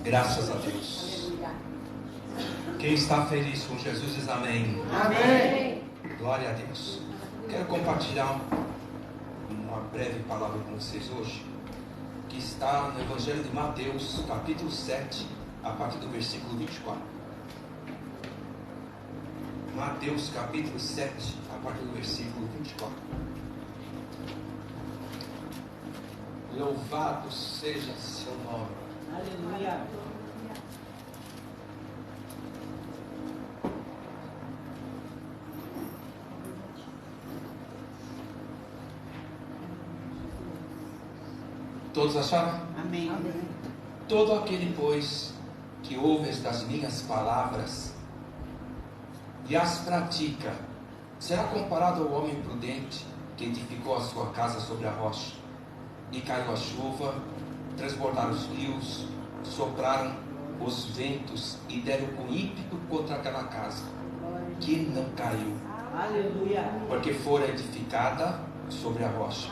Graças a Deus. Quem está feliz com Jesus diz amém. Amém. Glória a Deus. Quero compartilhar uma breve palavra com vocês hoje, que está no Evangelho de Mateus, capítulo 7, a partir do versículo 24. Mateus, capítulo 7, a partir do versículo 24. Louvado seja seu nome. Aleluia. Todos acharam? Amém. Todo aquele, pois, que ouve estas minhas palavras e as pratica, será comparado ao homem prudente que edificou a sua casa sobre a rocha. E caiu a chuva, transbordaram os rios, sopraram os ventos e deram com ímpeto contra aquela casa, que não caiu, Aleluia. porque fora edificada sobre a rocha.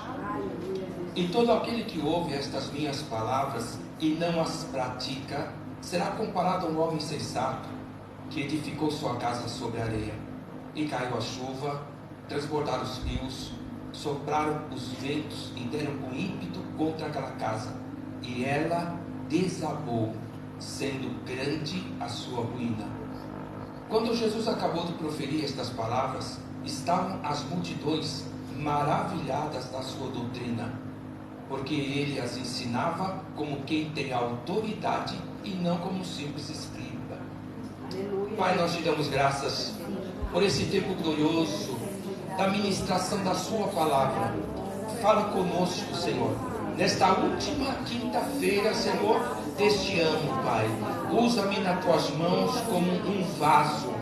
E todo aquele que ouve estas minhas palavras e não as pratica, será comparado a um homem sensato, que edificou sua casa sobre a areia. E caiu a chuva, transbordaram os rios, sopraram os ventos e deram com ímpeto contra aquela casa, e ela desabou, sendo grande a sua ruína. Quando Jesus acabou de proferir estas palavras, estavam as multidões maravilhadas da sua doutrina, porque ele as ensinava como quem tem autoridade e não como um simples escriba. Aleluia. Pai, nós te damos graças por esse tempo glorioso da ministração da sua palavra. Fala conosco, Senhor, nesta última quinta-feira, Senhor, deste ano, Pai. Usa-me nas tuas mãos como um vaso,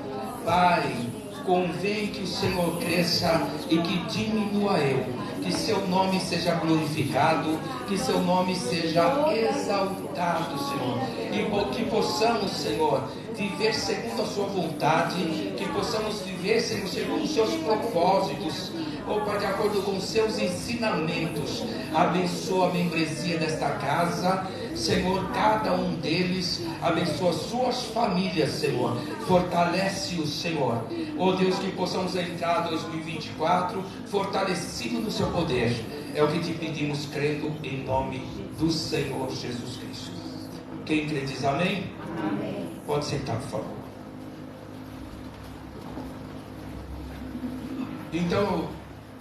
Pai. Convém que o Senhor cresça e que diminua eu. Que seu nome seja glorificado, que seu nome seja exaltado, Senhor. E que possamos, Senhor, viver segundo a sua vontade, que possamos viver, Senhor, segundo os seus propósitos, ou Pai, de acordo com os seus ensinamentos. Abençoa a membresia desta casa, Senhor, cada um deles. Abençoa suas famílias, Senhor. Fortalece-os, Senhor. Oh Deus, que possamos entrar 2024 fortalecido no seu poder. É o que te pedimos, crendo em nome do Senhor Jesus Cristo. Quem crê diz amém? Amém. Pode sentar, por favor. Então,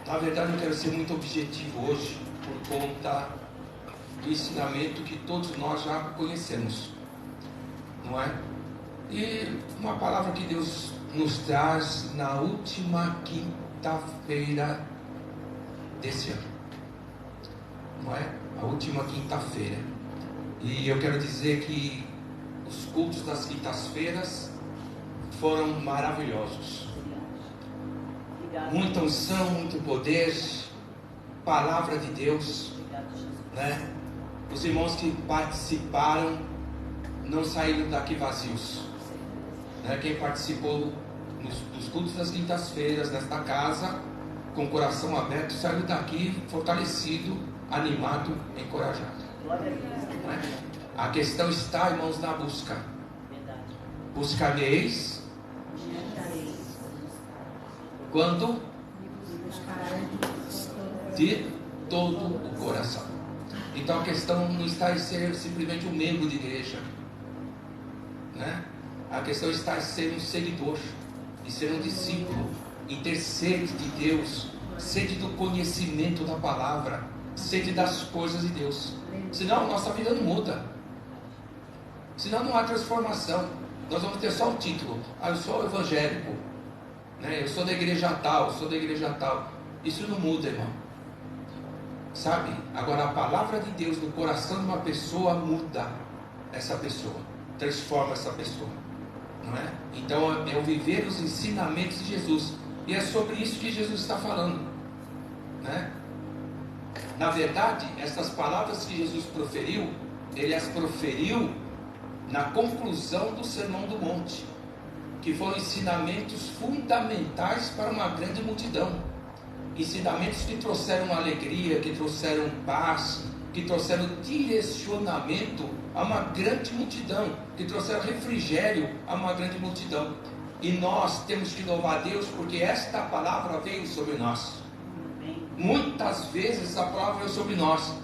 na verdade, eu quero ser muito objetivo hoje, por conta do ensinamento que todos nós já conhecemos, não é? E uma palavra que Deus nos traz na última quinta-feira desse ano, não é? A última quinta-feira. E eu quero dizer que os cultos das quintas-feiras foram maravilhosos. Muita unção, muito poder, palavra de Deus, né? Os irmãos que participaram não saíram daqui vazios, né? Quem participou dos cultos das quintas-feiras nesta casa, com o coração aberto, saiu daqui fortalecido, animado, encorajado. Né? A questão está, irmãos, na busca. Buscareis quando? De todo o coração. Então a questão não está em ser simplesmente um membro de igreja, né? A questão está em ser um seguidor, em ser um discípulo, em ter sede de Deus, sede do conhecimento da palavra, sede das coisas de Deus. Senão nossa vida não muda, senão não há transformação. Nós vamos ter só um título: eu sou evangélico, né? Eu sou da igreja tal, eu sou da igreja tal. Isso não muda, irmão, sabe? Agora a palavra de Deus no coração de uma pessoa muda essa pessoa, transforma essa pessoa, não é? Então é o viver os ensinamentos de Jesus, e é sobre isso que Jesus está falando, né? Na verdade, essas palavras que Jesus proferiu, ele as proferiu na conclusão do Sermão do Monte, que foram ensinamentos fundamentais para uma grande multidão, ensinamentos que trouxeram alegria, que trouxeram paz, que trouxeram direcionamento a uma grande multidão, que trouxeram refrigério a uma grande multidão. E nós temos que louvar a Deus, porque esta palavra veio sobre nós. Muitas vezes a palavra veio sobre nós.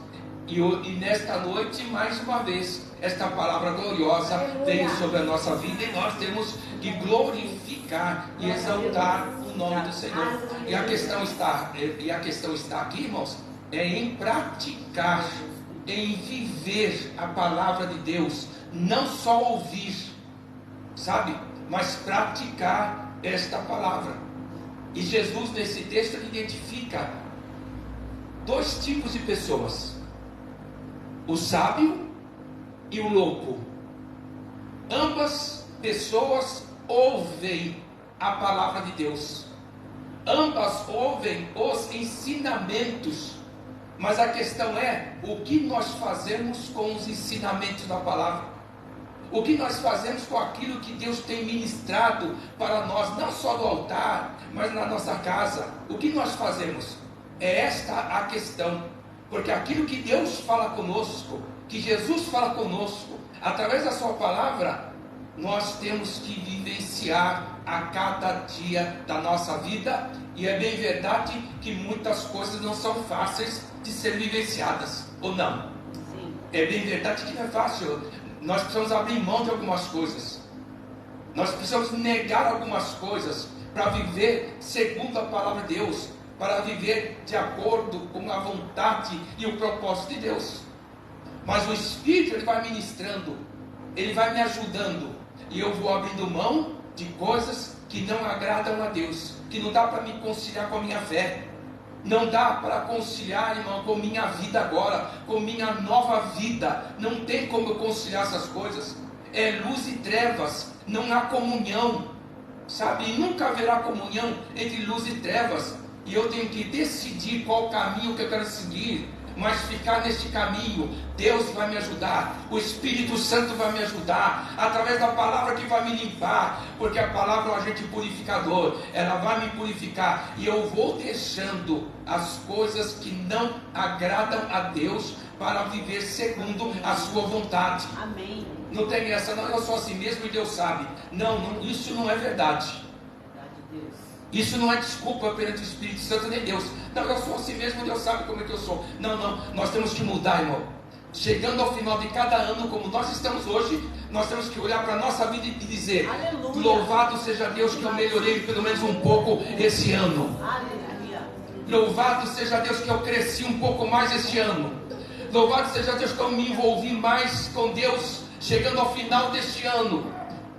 E nesta noite, mais uma vez, esta palavra gloriosa veio sobre a nossa vida, e nós temos que glorificar e exaltar o nome do Senhor. E a questão está aqui, irmãos, é em praticar, em viver a palavra de Deus, não só ouvir, sabe, mas praticar esta palavra. E Jesus, nesse texto, ele identifica dois tipos de pessoas: o sábio e o louco. Ambas pessoas ouvem a palavra de Deus, ambas ouvem os ensinamentos, mas a questão é o que nós fazemos com os ensinamentos da palavra, o que nós fazemos com aquilo que Deus tem ministrado para nós, não só no altar, mas na nossa casa. O que nós fazemos? É esta a questão, porque aquilo que Deus fala conosco, que Jesus fala conosco, através da sua palavra, nós temos que vivenciar a cada dia da nossa vida. E é bem verdade que muitas coisas não são fáceis de ser vivenciadas, ou não? Sim. É bem verdade que não é fácil. Nós precisamos abrir mão de algumas coisas, nós precisamos negar algumas coisas para viver segundo a palavra de Deus, para viver de acordo com a vontade e o propósito de Deus. Mas o Espírito, ele vai ministrando, ele vai me ajudando, e eu vou abrindo mão de coisas que não agradam a Deus, que não dá para me conciliar com a minha fé, não dá para conciliar, irmão, com minha vida agora, com minha nova vida. Não tem como eu conciliar essas coisas. É luz e trevas, não há comunhão, sabe? E nunca haverá comunhão entre luz e trevas. E eu tenho que decidir qual caminho que eu quero seguir, mas ficar neste caminho. Deus vai me ajudar, o Espírito Santo vai me ajudar, através da palavra que vai me limpar, porque a palavra é um agente purificador, ela vai me purificar, e eu vou deixando as coisas que não agradam a Deus, para viver segundo a sua vontade. Amém. Não tem essa, não, eu sou assim mesmo e Deus sabe. Não, isso não é verdade. Isso não é desculpa perante o Espírito Santo nem Deus. Não, eu sou assim mesmo, Deus sabe como é que eu sou. Não, nós temos que mudar, irmão. Chegando ao final de cada ano, como nós estamos hoje, nós temos que olhar para a nossa vida e dizer: aleluia, louvado seja Deus que eu melhorei pelo menos um pouco esse ano. Aleluia. Louvado seja Deus que eu cresci um pouco mais esse ano. Louvado seja Deus que eu me envolvi mais com Deus chegando ao final deste ano.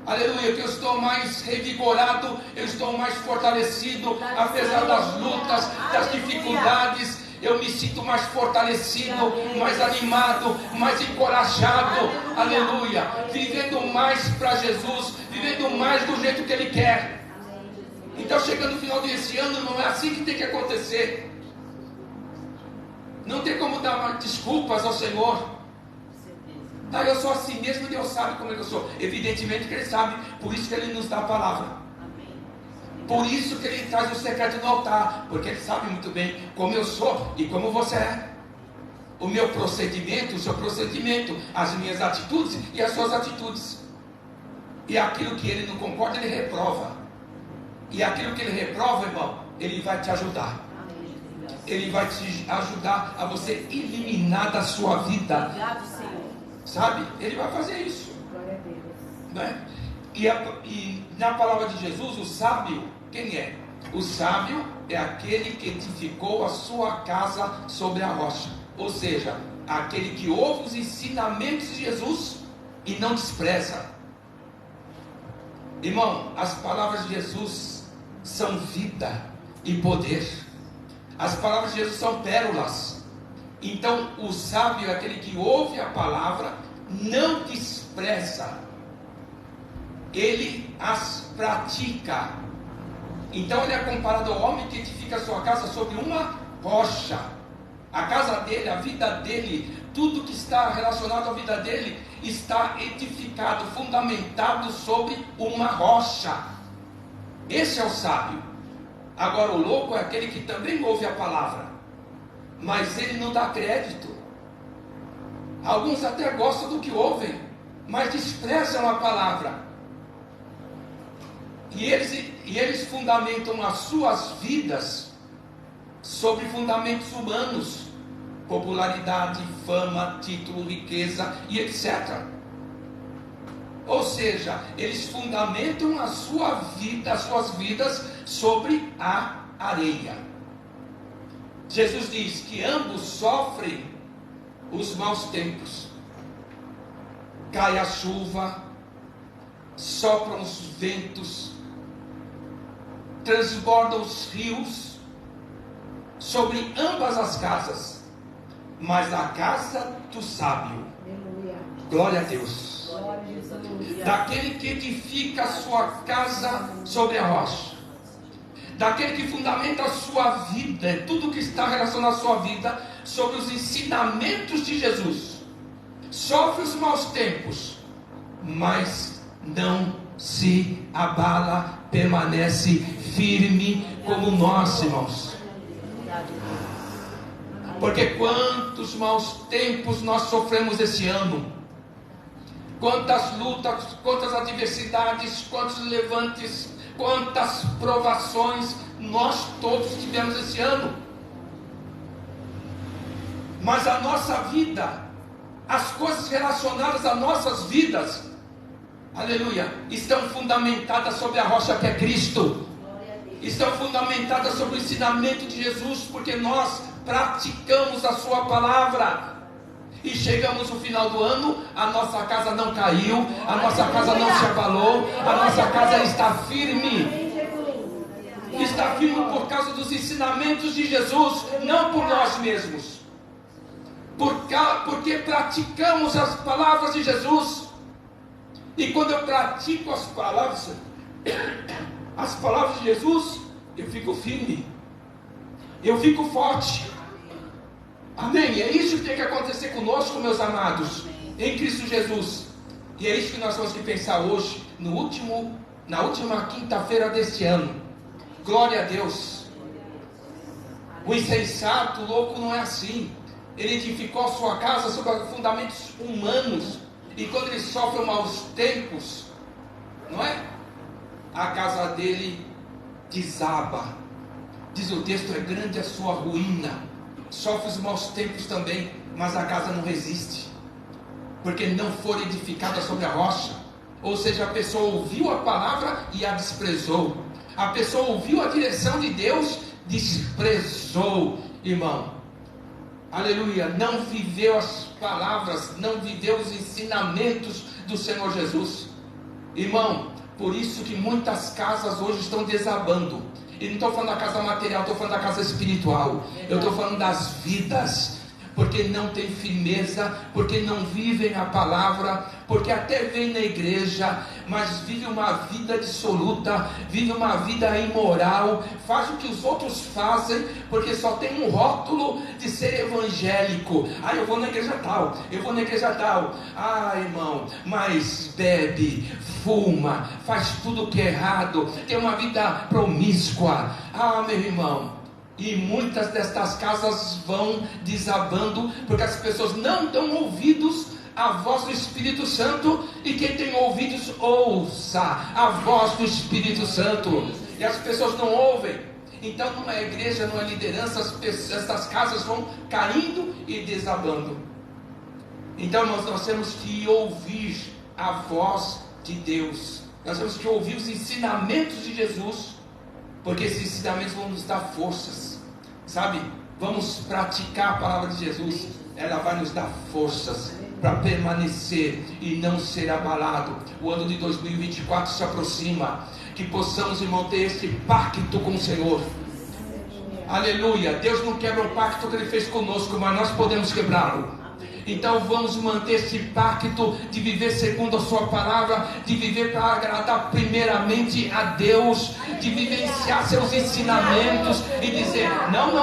Aleluia, que eu estou mais revigorado, eu estou mais fortalecido, apesar das lutas, das dificuldades, eu me sinto mais fortalecido, mais animado, mais encorajado, aleluia, vivendo mais para Jesus, vivendo mais do jeito que Ele quer. Então, chegando no final desse ano, não é assim que tem que acontecer. Não tem como dar desculpas ao Senhor. Tá, eu sou assim mesmo e Deus sabe como eu sou. Evidentemente que Ele sabe, por isso que Ele nos dá a palavra. Por isso que Ele traz o secreto no altar, porque Ele sabe muito bem como eu sou e como você é. O meu procedimento, o seu procedimento, as minhas atitudes e as suas atitudes. E aquilo que Ele não concorda, Ele reprova. E aquilo que Ele reprova, irmão, Ele vai te ajudar. Ele vai te ajudar a você eliminar da sua vida. Sabe? Ele vai fazer isso. Glória a Deus. Né? E na palavra de Jesus, o sábio, quem é? O sábio é aquele que edificou a sua casa sobre a rocha. Ou seja, aquele que ouve os ensinamentos de Jesus e não despreza. Irmão, as palavras de Jesus são vida e poder. As palavras de Jesus são pérolas. Então, o sábio é aquele que ouve a palavra, não despreza, ele as pratica. Então, ele é comparado ao homem que edifica a sua casa sobre uma rocha. A casa dele, a vida dele, tudo que está relacionado à vida dele, está edificado, fundamentado sobre uma rocha. Esse é o sábio. Agora, o louco é aquele que também ouve a palavra, mas ele não dá crédito, Alguns até gostam do que ouvem, mas desprezam a palavra. E eles fundamentam as suas vidas sobre fundamentos humanos, popularidade, fama, título, riqueza e etc. Ou seja, eles fundamentam a sua vida, as suas vidas sobre a areia. Jesus diz que ambos sofrem os maus tempos. Cai a chuva, sopram os ventos, transbordam os rios sobre ambas as casas, mas a casa do sábio, glória a Deus, daquele que edifica a sua casa sobre a rocha, daquele que fundamenta a sua vida, tudo que está relacionado à sua vida, sobre os ensinamentos de Jesus, sofre os maus tempos, mas não se abala, permanece firme como nós, irmãos. Porque quantos maus tempos nós sofremos esse ano, quantas lutas, quantas adversidades, quantos levantes, quantas provações nós todos tivemos esse ano. Mas a nossa vida, as coisas relacionadas às nossas vidas, aleluia, estão fundamentadas sobre a rocha que é Cristo. Estão fundamentadas sobre o ensinamento de Jesus, porque nós praticamos a sua palavra. E chegamos no final do ano, a nossa casa não caiu, a nossa casa não se abalou, a nossa casa está firme. Está firme por causa dos ensinamentos de Jesus, não por nós mesmos. Porque praticamos as palavras de Jesus. E quando eu pratico as palavras de Jesus, eu fico firme, eu fico forte. Amém? É isso que tem que acontecer conosco, meus amados, em Cristo Jesus. E é isso que nós temos que pensar hoje, na última quinta-feira deste ano. Glória a Deus. O insensato, o louco não é assim. Ele edificou a sua casa sobre fundamentos humanos, e quando ele sofre maus tempos, não é? A casa dele desaba. Diz o texto, é grande a sua ruína. Sofre os maus tempos também, mas a casa não resiste, porque não foi edificada sobre a rocha. Ou seja, a pessoa ouviu a palavra e a desprezou. A pessoa ouviu a direção de Deus, desprezou, irmão. Aleluia, não viveu as palavras, não viveu os ensinamentos do Senhor Jesus. Irmão, por isso que muitas casas hoje estão desabando. E não estou falando da casa material, estou falando da casa espiritual. Eu estou falando das vidas, porque não tem firmeza, porque não vivem a palavra, porque até vem na igreja, mas vive uma vida dissoluta, vive uma vida imoral, faz o que os outros fazem, porque só tem um rótulo de ser evangélico. Ah, eu vou na igreja tal, eu vou na igreja tal. Ah, irmão, mas bebe, fuma, faz tudo que é errado, tem uma vida promíscua. Ah, meu irmão, e muitas destas casas vão desabando, porque as pessoas não dão ouvidos à voz do Espírito Santo. E quem tem ouvidos, ouça a voz do Espírito Santo. E as pessoas não ouvem. Então não é igreja, não é liderança, estas casas vão caindo e desabando. Então nós temos que ouvir a voz de Deus. Nós temos que ouvir os ensinamentos de Jesus, porque esses ensinamentos vão nos dar forças, sabe? Vamos praticar a palavra de Jesus, ela vai nos dar forças para permanecer e não ser abalado. O ano de 2024 se aproxima, que possamos, irmão, ter este pacto com o Senhor. Aleluia, Deus não quebra o pacto que Ele fez conosco, mas nós podemos quebrá-lo. Então vamos manter esse pacto de viver segundo a sua palavra, de viver para agradar primeiramente a Deus, de vivenciar seus ensinamentos e dizer, não,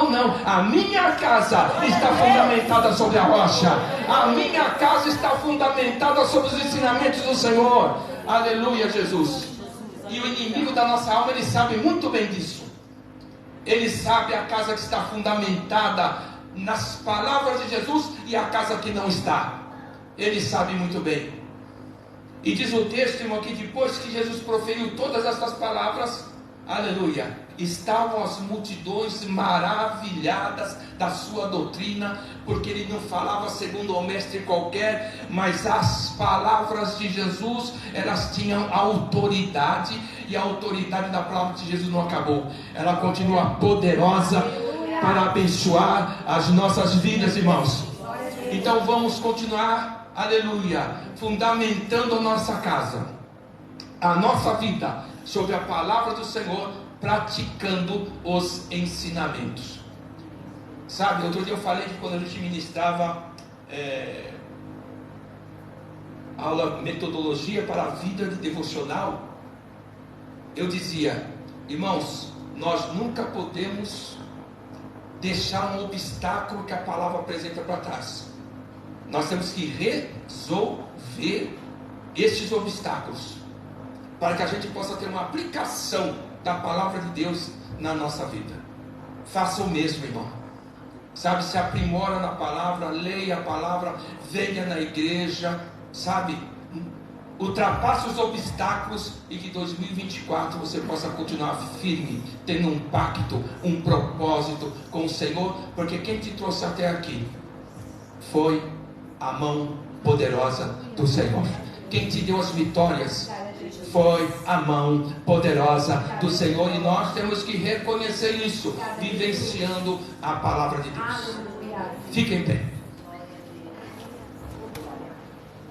a minha casa está fundamentada sobre a rocha, a minha casa está fundamentada sobre os ensinamentos do Senhor. Aleluia, Jesus. E o inimigo da nossa alma, ele sabe muito bem disso. Ele sabe a casa que está fundamentada nas palavras de Jesus e a casa que não está. Ele sabe muito bem. E diz o texto, irmão, que depois que Jesus proferiu todas estas palavras, aleluia, estavam as multidões maravilhadas da sua doutrina, porque ele não falava segundo um mestre qualquer, mas as palavras de Jesus, elas tinham autoridade, e a autoridade da palavra de Jesus não acabou, ela continua poderosa para abençoar as nossas vidas, irmãos. Então vamos continuar, aleluia, fundamentando a nossa casa, a nossa vida, sobre a palavra do Senhor, praticando os ensinamentos. Sabe, outro dia eu falei que quando a gente ministrava aula metodologia para a vida de devocional, eu dizia, irmãos, nós nunca podemos deixar um obstáculo que a palavra apresenta para trás. Nós temos que resolver estes obstáculos, para que a gente possa ter uma aplicação da palavra de Deus na nossa vida. Faça o mesmo, irmão. Sabe, se aprimora na palavra, leia a palavra, venha na igreja, sabe, ultrapasse os obstáculos, e que 2024 você possa continuar firme, tendo um pacto, um propósito com o Senhor, porque quem te trouxe até aqui foi a mão poderosa do Senhor. Quem te deu as vitórias foi a mão poderosa do Senhor, e nós temos que reconhecer isso, vivenciando a palavra de Deus. Fiquem em pé.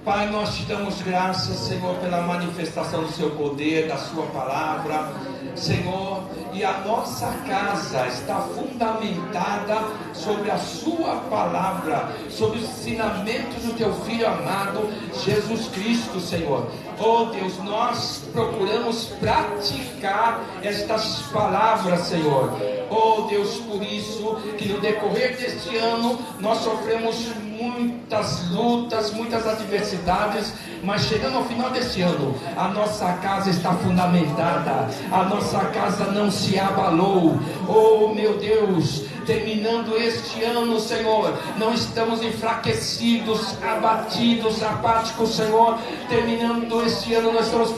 Pai, nós te damos graças, Senhor, pela manifestação do seu poder, da sua palavra, Senhor, e a nossa casa está fundamentada sobre a sua palavra, sobre os ensinamentos do teu Filho amado, Jesus Cristo, Senhor. Oh Deus, nós procuramos praticar estas palavras, Senhor. Oh Deus, por isso que no decorrer deste ano nós sofremos muitas lutas, muitas adversidades, mas chegando ao final deste ano, a nossa casa está fundamentada, a nossa casa não se abalou. Oh meu Deus, terminando este ano, Senhor, não estamos enfraquecidos, abatidos, apáticos, Senhor. Terminando este ano, nós estamos